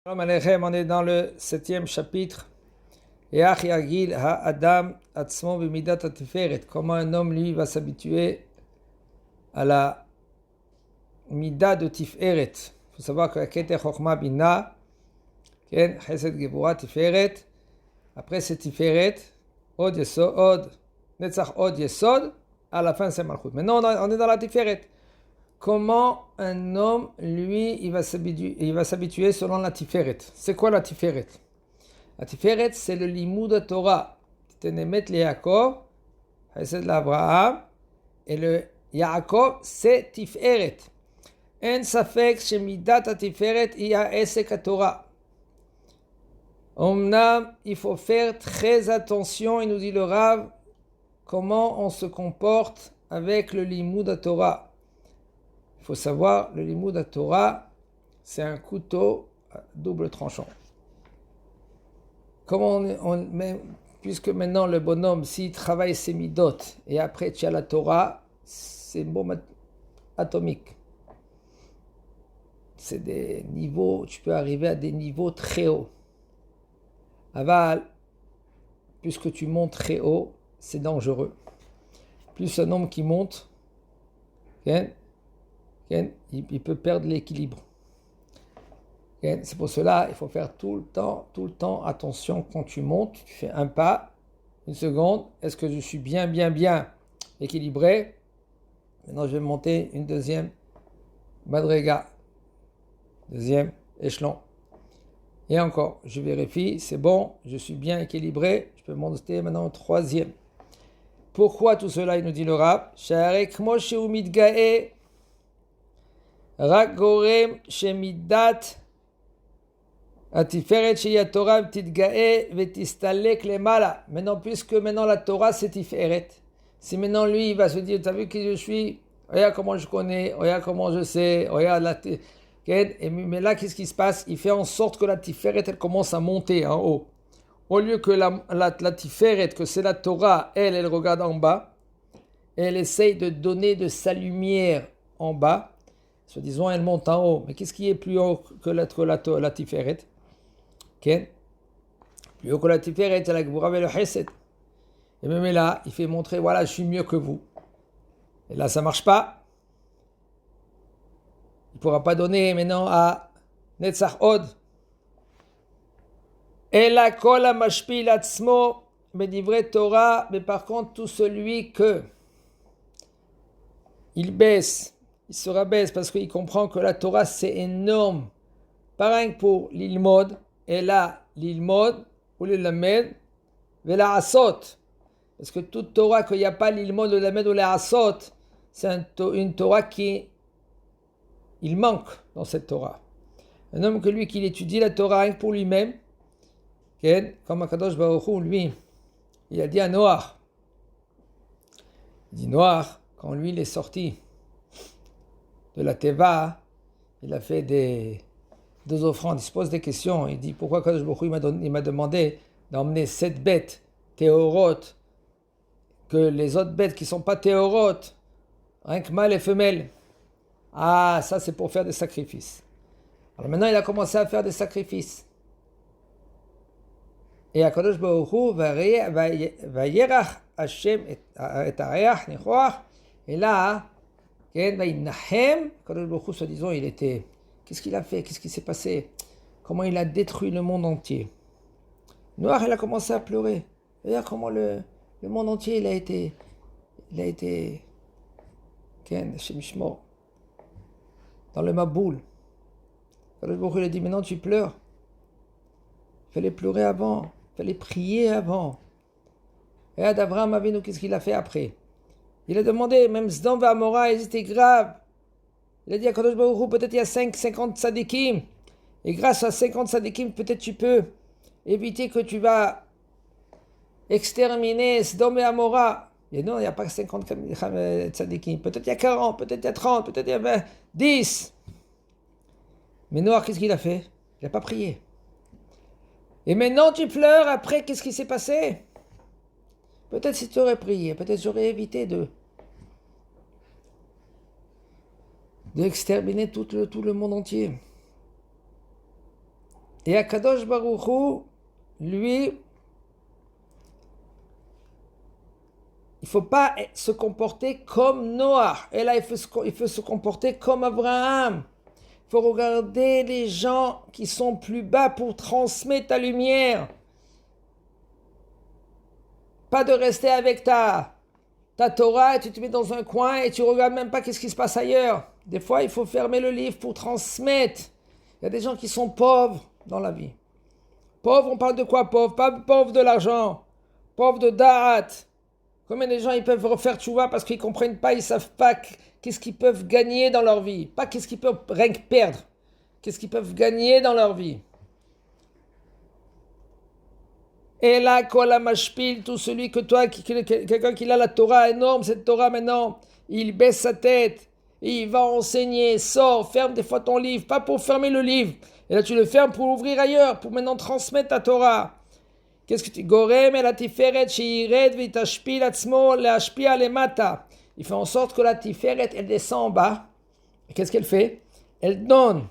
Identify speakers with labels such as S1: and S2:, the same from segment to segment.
S1: Shalom Aleichem, on est dans le 7e chapitre. Each yagil ha'adam atzmo b'midat hatiferet. Comment un homme, lui, va s'habituer à la mida de tiferet. Il faut savoir que la keter chokhma bina, ken chesed gebura tiferet. Après c'est tiferet, od yesod, netzach od yesod. À la fin c'est malchut. Maintenant on est dans la tiferet. Comment un homme, lui, il va s'habituer selon la tiferet. C'est quoi la tiferet? La tiferet, c'est le limud de Torah. Tenemet le Yaakov, c'est l'Abraham, et le Yaakov, c'est tiferet. En safek shemidat tiferet iya esek Torah. Omnam, il faut faire très attention, il nous dit le Rav, comment on se comporte avec le limud de Torah. Il faut savoir, le limud de Torah, c'est un couteau à double tranchant. Comment puisque maintenant le bonhomme, s'il travaille ses midot, et après tu as la Torah, c'est une bombe atomique. C'est des niveaux, tu peux arriver à des niveaux très hauts. Aval, puisque tu montes très haut, c'est dangereux. Plus un homme qui monte, il peut perdre l'équilibre. C'est pour cela il faut faire tout le temps attention quand tu montes. Tu fais un pas, une seconde. Est-ce que je suis bien équilibré? Maintenant, je vais monter une deuxième madrega, deuxième échelon. Et encore, je vérifie, c'est bon, je suis bien équilibré. Je peux monter maintenant au troisième. Pourquoi tout cela? Il nous dit le Rav. Sharek moshe umidgae rak gorem shemidat maintenant, puisque maintenant la Torah c'est Tiferet, si maintenant lui il va se dire, tu as vu qui je suis, regarde comment je connais, regarde comment je sais, regarde mais là qu'est-ce qui se passe? Il fait en sorte que la Tiferet elle commence à monter en haut. Au lieu que la Tiferet, que c'est la Torah, elle regarde en bas, et elle essaye de donner de sa lumière en bas, soi-disant elle monte en haut. Mais qu'est-ce qui est plus haut que la Tiferet? Plus haut que la Tiferet, c'est la Gebura et le Chesed. Et même là, il fait montrer, voilà, je suis mieux que vous. Et là, ça ne marche pas. Il ne pourra pas donner maintenant à Netzach Od. Et la Kol Mashpil Atzmo, Bedivre Torah, mais par contre, tout celui que il baisse, il se rabaisse parce qu'il comprend que la Torah, c'est énorme. Pareil pour l'Ilmod, et là, l'Ilmod, ou l'Lamed, vela Asot. Parce que toute Torah, qu'il n'y a pas l'Ilmod, le Lamed ou la Asot, c'est une Torah qui, il manque dans cette Torah. Un homme que lui, qui étudie la Torah rien que pour lui-même, comme Akadosh Baruch Hu, lui, il a dit à Noach, il dit Noach, quand lui, il est sorti de la Teva, il a fait deux offrandes, il se pose des questions, il dit pourquoi Kadosh Baruch Hu il m'a demandé d'emmener 7 bêtes théorotes, que les autres bêtes qui ne sont pas théorotes, rien que mâles et femelles. Ah, ça c'est pour faire des sacrifices. Alors maintenant il a commencé à faire des sacrifices. Et à Kadosh Baruch Hu va yerach Hashem et areach nichoach, et là, va inahem, Kadosh Baruch Hu soi-disant il était... Qu'est-ce qu'il a fait? Qu'est-ce qui s'est passé? Comment il a détruit le monde entier? Noach, il a commencé à pleurer. Regarde comment le monde entier, il a été, dans le Maboul. Il a dit, maintenant tu pleures. Il fallait pleurer avant. Il fallait prier avant. Regarde Abraham Avinu, qu'est-ce qu'il a fait après? Il a demandé, même Sdom et Amora, ils étaient graves. Il a dit à Kadosh Baruch Hu, peut-être il y a 50 sadikim. Et grâce à 50 sadikim, peut-être tu peux éviter que tu vas exterminer Sdom et Amora. Et non, il n'y a pas 50 sadikim. Peut-être il y a 40, peut-être il y a 30, peut-être il y a 20, 10. Mais Noach, qu'est-ce qu'il a fait? Il n'a pas prié. Et maintenant tu pleures, après, qu'est-ce qui s'est passé? Peut-être si tu aurais prié, peut-être j'aurais évité d'exterminer tout le monde entier. Et Akadosh Baruch Hu, lui, il ne faut pas se comporter comme Noah. Et là, il faut se comporter comme Abraham. Il faut regarder les gens qui sont plus bas pour transmettre ta lumière. Pas de rester avec ta Torah et tu te mets dans un coin et tu regardes même pas qu'est-ce qui se passe ailleurs. Des fois, il faut fermer le livre pour transmettre. Il y a des gens qui sont pauvres dans la vie. Pauvres, on parle de quoi pauvres? Pas pauvres de l'argent. Pauvres de da'at. Combien de gens ils peuvent refaire tchouva parce qu'ils ne comprennent pas, ils ne savent pas qu'est-ce qu'ils peuvent gagner dans leur vie. Pas qu'est-ce qu'ils peuvent rien que perdre. Qu'est-ce qu'ils peuvent gagner dans leur vie. Et là, Kola Mashpil, tout celui que toi, quelqu'un qui a la Torah énorme, cette Torah maintenant, il baisse sa tête, il va enseigner, sort, ferme des fois ton livre, pas pour fermer le livre. Et là, tu le fermes pour ouvrir ailleurs, pour maintenant transmettre ta Torah. Qu'est-ce que tu Gorem et la Tiferet, Shired, Vitashpil, Atzmo, Leashpia, Lemata. Il fait en sorte que la Tiferet, elle descend en bas. Et qu'est-ce qu'elle fait? Elle donne.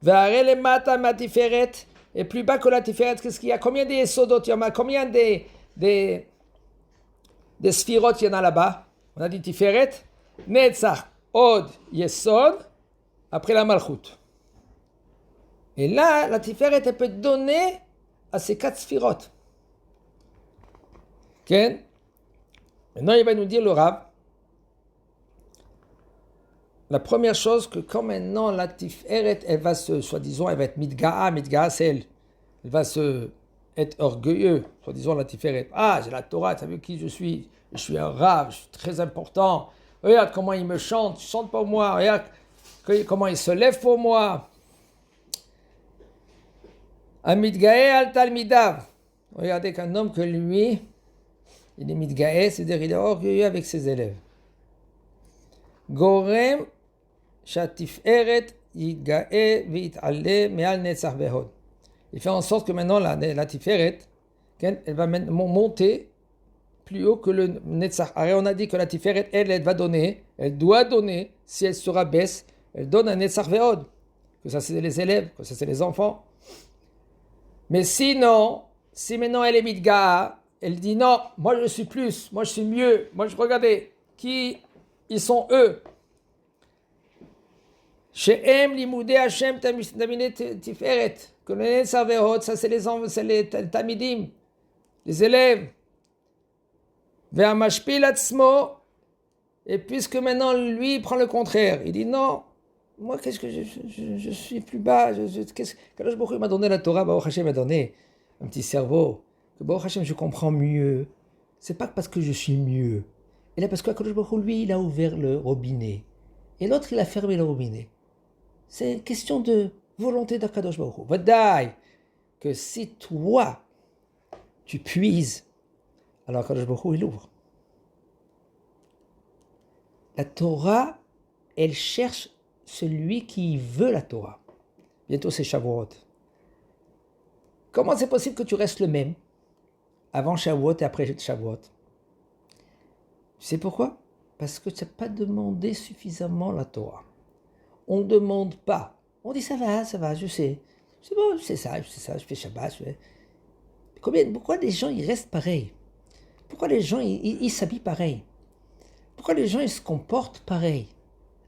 S1: Ve'are Lemata, ma Tiferet. Et plus bas que la Tiferet, qu'est-ce qu'il y a? Combien de Yesodot il y en a? Combien des Sphirot il y en a là-bas? On a dit Tiferet, Netzach, Od, Yesod, après la Malchut. Et là, la Tiferet, elle peut donner à ces 4 Sphirot. Okay? Maintenant, il va nous dire le Rav. La première chose que quand maintenant la Tiferet, elle va soi-disant, elle va être Midga'a, c'est elle. Elle va être orgueilleux, soi-disant la Tiferet. Ah, j'ai la Torah, tu as vu qui je suis? Je suis un Rav, je suis très important. Regarde comment il me chante, il chante pour moi. Regarde comment il se lève pour moi. Amidgae al talmidav. Regardez qu'un homme que lui, il est midgae, c'est-à-dire il est orgueilleux avec ses élèves. Gorem shatiferet yitgae vit'ale me'al netzach vehod. Il fait en sorte que maintenant la tiferet, elle va monter plus haut que le netzach. Alors on a dit que la tiferet, elle va donner, elle doit donner, si elle se rabaisse, elle donne un netzach vehod. Que ça c'est les élèves, que ça c'est les enfants. Mais sinon, si maintenant elle est midga'a, elle dit non, moi je suis plus, moi je suis mieux, moi je regardez, qui ils sont eux. She'em limudei Hashem tamine tiferet, que le netzach vehod, ça c'est les tamidim, les élèves. Ve'amashpil atzmo, et puisque maintenant lui il prend le contraire, il dit non. Moi, qu'est-ce que je suis plus bas. Kadosh Baruch Hu m'a donné la Torah, Baruch Hashem m'a donné un petit cerveau. Que Baruch Hashem, je comprends mieux. C'est pas parce que je suis mieux. Et là, parce que Kadosh Baruch Hu, lui, il a ouvert le robinet. Et l'autre, il a fermé le robinet. C'est une question de volonté d'Akadosh Baruch Hu. Vadaï, que si toi, tu puises, alors Kadosh Baruch Hu, il ouvre. La Torah, elle cherche celui qui veut la Torah. Bientôt c'est Shavuot. Comment c'est possible que tu restes le même avant Shavuot et après Shavuot? Tu sais pourquoi? Parce que tu n'as pas demandé suffisamment la Torah. On ne demande pas. On dit ça va, je sais. C'est bon, c'est ça, je fais Shabbat. Pourquoi les gens ils restent pareils? Pourquoi les gens ils s'habillent pareil? Pourquoi les gens ils se comportent pareil?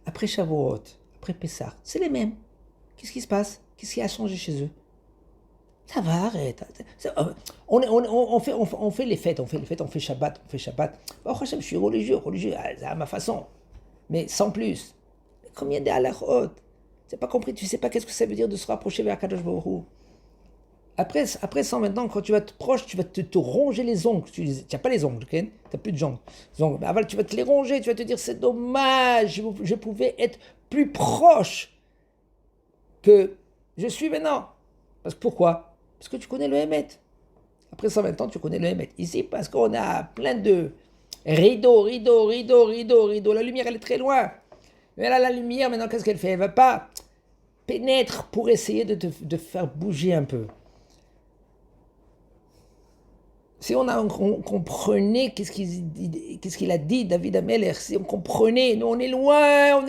S1: Après Shavuot, après Pessah, c'est les mêmes. Qu'est-ce qui se passe? Qu'est-ce qui a changé chez eux? Ça va, arrête. On fait les fêtes, on fait Shabbat. Oh, Hachem, je suis religieux, à ma façon. Mais sans plus. Combien de halachot? Tu n'as pas compris, tu ne sais pas qu'est-ce que ça veut dire de se rapprocher vers Kadosh Baruch Hu. Après ça, maintenant, quand tu vas te proche, tu vas te ronger les ongles. Tu n'as pas les ongles, ok? Tu n'as plus de ongles. Tu vas te les ronger, tu vas te dire, c'est dommage, je pouvais être plus proche que je suis maintenant. Pourquoi? Parce que tu connais le Hémet. Après 120 ans, tu connais le Hémet. Ici, parce qu'on a plein de rideaux. La lumière, elle est très loin. Mais là, la lumière, maintenant, qu'est-ce qu'elle fait? Elle ne va pas pénétrer pour essayer de faire bouger un peu. Si on comprenait qu'est-ce qu'il a dit, David Ameler, si on comprenait, nous on est loin.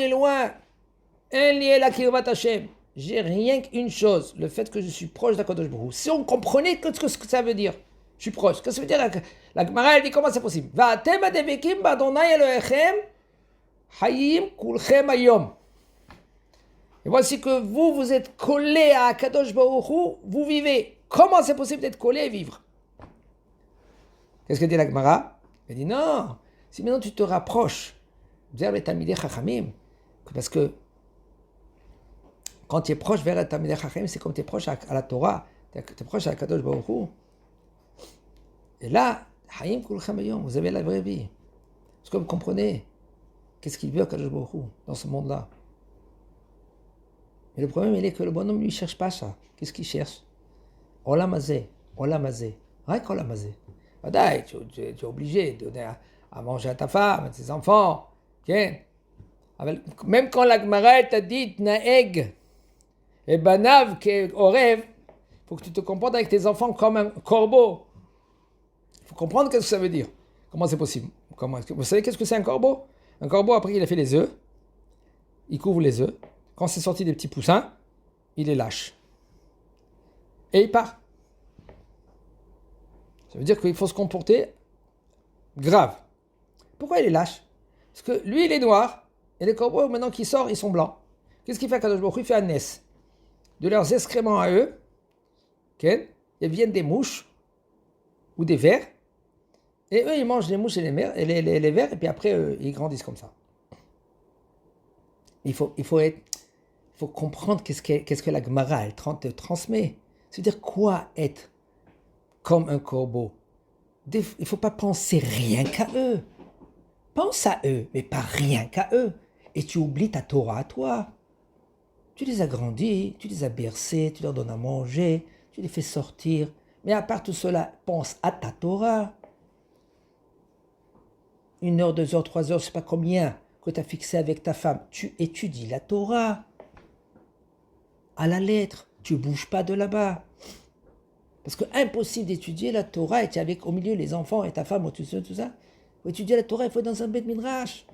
S1: j'ai rien qu'une chose, le fait que je suis proche d'Akadosh Baruch Hu. Si on comprenait ce que ça veut dire, je suis proche. Qu'est-ce que ça veut dire? La Gemara, elle dit comment c'est possible? Va'atem adevekim b'Adonai Elohechem hayim kulchem hayom. Et voici que vous êtes collés à Akadosh Baruch Hu, vous vivez. Comment c'est possible d'être collé et vivre? Qu'est-ce que dit la Gemara? Elle dit non, si maintenant tu te rapproches, parce que quand tu es proche vers le Talmidei Chachamim, c'est comme tu es proche à la Torah, tu es proche à Akadosh Baruch Hu. Et là, Hayim Kulchem Hayom, vous avez la vraie vie. Est-ce que vous comprenez qu'est-ce qu'il veut Akadosh Baruch Hu dans ce monde-là? Mais le problème, il est que le bonhomme, lui, ne cherche pas ça. Qu'est-ce qu'il cherche? Olam hazeh, Olam hazeh. Rien qu'Olam hazeh. Vadaï, tu es obligé de donner à manger à ta femme, à tes enfants. Okay? Même quand la Gemara t'a dit Naeg et Banav qui au rêve, il faut que tu te comportes avec tes enfants comme un corbeau. Il faut comprendre ce que ça veut dire. Comment c'est possible? Vous savez qu'est-ce que c'est un corbeau? Un corbeau, après qu'il a fait les œufs, il couvre les œufs. Quand c'est sorti des petits poussins, il les lâche. Et il part. Ça veut dire qu'il faut se comporter grave. Pourquoi il les lâche? Parce que lui, il est noir, et les corbeaux, maintenant qu'ils sortent, ils sont blancs. Qu'est-ce qu'il fait Kadosh Baruch Hu? Il fait un nest. De leurs excréments à eux, okay, ils viennent des mouches ou des vers, et eux, ils mangent les mouches et les vers, et puis après, ils grandissent comme ça. Il faut comprendre qu'est-ce que la Gemara, elle te transmet. C'est-à-dire quoi être comme un corbeau? Il ne faut pas penser rien qu'à eux. Pense à eux, mais pas rien qu'à eux. Et tu oublies ta Torah à toi. Tu les as grandis, tu les as bercés, tu leur donnes à manger, tu les fais sortir. Mais à part tout cela, pense à ta Torah. 1 heure, 2 heures, 3 heures, je ne sais pas combien que tu as fixé avec ta femme. Tu étudies la Torah. À la lettre, tu ne bouges pas de là-bas. Parce que impossible d'étudier la Torah et tu es avec au milieu les enfants et ta femme, tout ça. Pour étudier la Torah, il faut être dans un Bet Midrash,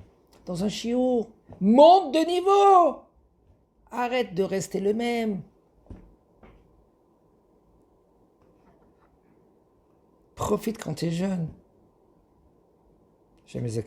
S1: dans un shiur. Monte de niveau. Arrête de rester le même. Profite quand tu es jeune. J'aime les